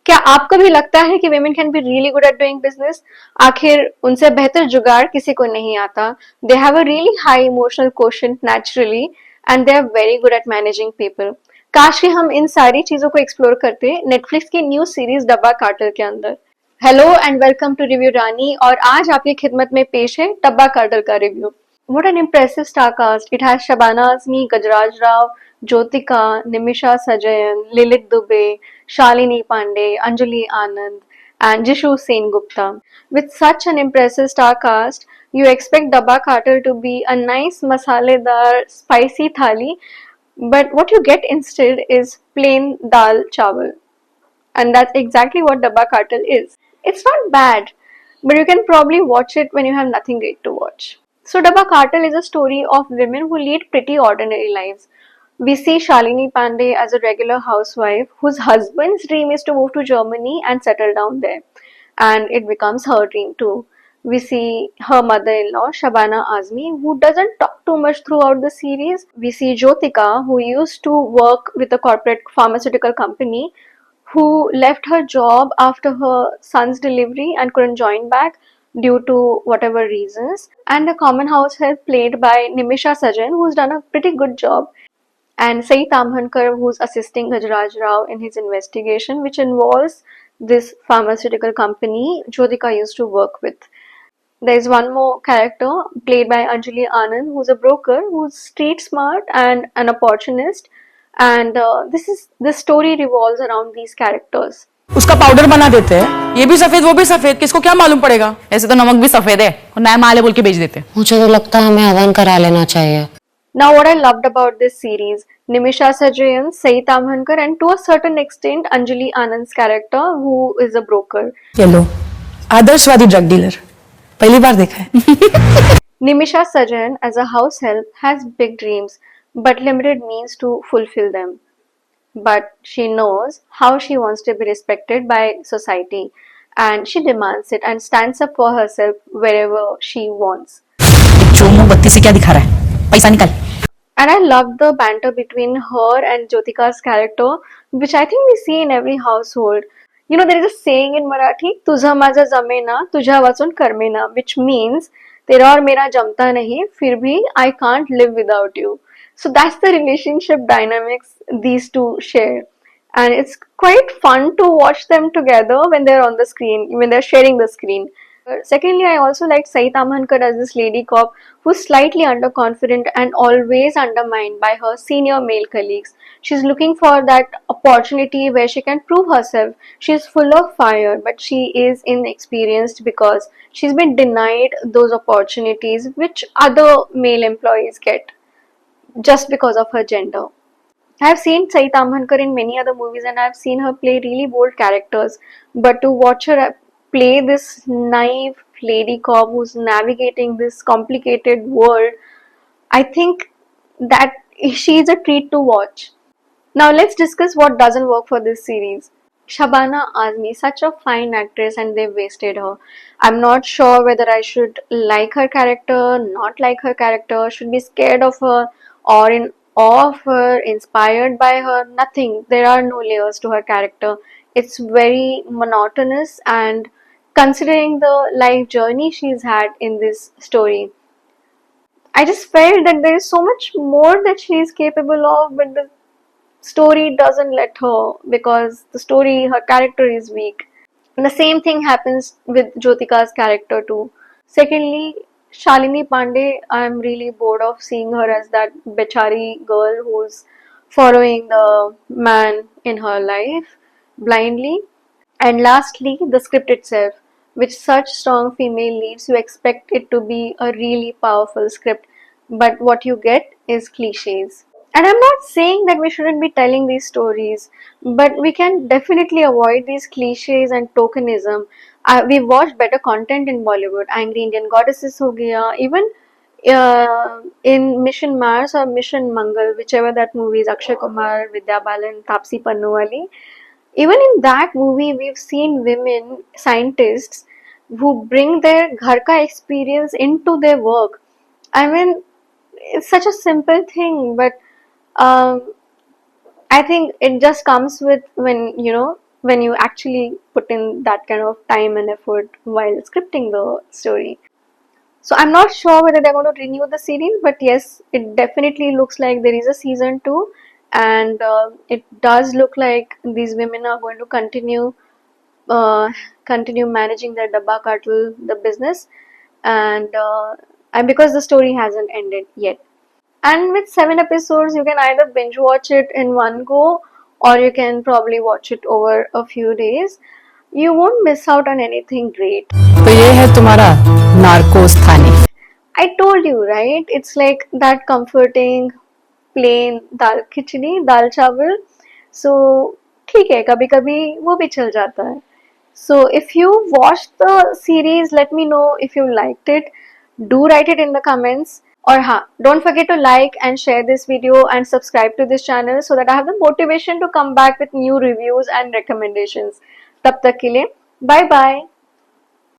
क्या आपको भी लगता है कि women can be really good at doing business? आखिर उनसे बेहतर जुगाड़ किसी को नहीं आता. They have a really high emotional quotient naturally and they are very good at managing people. काश कि हम इन सारी चीजों को एक्सप्लोर करते नेटफ्लिक्स की न्यू सीरीज डब्बा कार्टर के अंदर. Hello and welcome to review Rani और आज आपकी खिदमत में पेश है डब्बा कार्टर का review. What an impressive star cast. It has Shabana Azmi, Gajraj Rao, Jyotika, Nimisha Sajayan, Lilith Dubey, Shalini Pandey, Anjali Anand, and Jishu Sen Gupta. With such an impressive star cast, you expect Dabba Carter to be a nice masaledar, spicy thali, but what you get instead is plain dal chawal. And that's exactly what Dabba Cartel is. It's not bad, but you can probably watch it when you have nothing great to watch. So Dabba Cartel is a story of women who lead pretty ordinary lives. We see Shalini Pandey as a regular housewife whose husband's dream is to move to Germany and settle down there. And it becomes her dream too. We see her mother-in-law, Shabana Azmi, who doesn't talk too much throughout the series. We see Jyotika, who used to work with a corporate pharmaceutical company, who left her job after her son's delivery and couldn't join back due to whatever reasons. And a common house help played by Nimisha Sajan, who's done a pretty good job. And Sai Tamhankar, who's assisting Gajraj Rao in his investigation, which involves this pharmaceutical company Jyotika used to work with. There's one more character played by Anjali Anand, who's a broker, who's street smart and an opportunist. And this story revolves around these characters. उसका powder बना देते हैं, ये भी सफेद वो भी सफेद, किसको क्या मालूम पड़ेगा. ऐसे तो नमक भी सफेद है और नया माल है बोल के बेच देते हैं. मुझे तो लगता है हमें हवन करा लेना चाहिए. Now what I loved about this series, Nimisha Sajayan, Sai Tamhankar and to a certain extent Anjali Anand's character who is a broker. ये लो, आदर्शवादी ड्रग डीलर, पहली बार देखा है. Nimisha Sajan as a house help has big dreams but limited means to fulfill them. But she knows how she wants to be respected by society and she demands it and stands up for herself wherever she wants. Chomu बत्ती से क्या दिखा रहा है? पैसा निकाल. And I love the banter between her and Jyotika's character, which I think we see in every household. You know, there is a saying in Marathi, तुझा माझा जमेना, तुझ्या वाचून करमेना, which means तेरा और मेरा जमता नहीं, फिर भी I can't live without you. So that's the relationship dynamics these two share. And it's quite fun to watch them together when they're on the screen, when they're sharing the screen. Secondly, I also like Sai Tamhankar as this lady cop who's slightly underconfident and always undermined by her senior male colleagues. She's looking for that opportunity where she can prove herself. She's full of fire, but she is inexperienced because she's been denied those opportunities which other male employees get just because of her gender. I've seen Sai Tamhankar in many other movies and I've seen her play really bold characters, but to watch her play this naive lady cop who's navigating this complicated world, I think that she's a treat to watch. Now let's discuss what doesn't work for this series. Shabana Azmi, such a fine actress and they've wasted her. I'm not sure whether I should like her character, not like her character, should be scared of her or in awe of her, inspired by her, nothing. There are no layers to her character. It's very monotonous and considering the life journey she's had in this story, I just felt that there is so much more that she is capable of, but the story doesn't let her because her character is weak. And the same thing happens with Jyotika's character too. Secondly, Shalini Pandey, I'm really bored of seeing her as that bechari girl who's following the man in her life blindly. And lastly, the script itself. With such strong female leads, you expect it to be a really powerful script, but what you get is cliches. And I'm not saying that we shouldn't be telling these stories, but we can definitely avoid these cliches and tokenism. We've watched better content in Bollywood. Angry Indian Goddesses ho gaya, even in Mission Mars or Mission Mangal, whichever that movie is, Akshay Kumar, Vidya Balan, Tapsi Pannuwali. Even in that movie, we've seen women scientists who bring their ghar ka experience into their work. I mean, it's such a simple thing, but I think it just comes with when when you actually put in that kind of time and effort while scripting the story. So I'm not sure whether they're going to renew the series, but yes, it definitely looks like there is a season 2, and it does look like these women are going to uh, continue managing their Dabba Cartel, the business, and because the story hasn't ended yet. And with 7 episodes, you can either binge watch it in one go, or you can probably watch it over a few days. You won't miss out on anything great. तो ये है तुम्हारा Narcos Thane. I told you, right? It's like that comforting plain dal khichdi, dal chawal. So ठीक है, कभी कभी वो भी चल जाता है. So if you watched the series, let me know if you liked it. Do write it in the comments. और हाँ, don't forget to like and share this video and subscribe to this channel so that I have the motivation to come back with new reviews and recommendations. तब तक के लिए bye bye.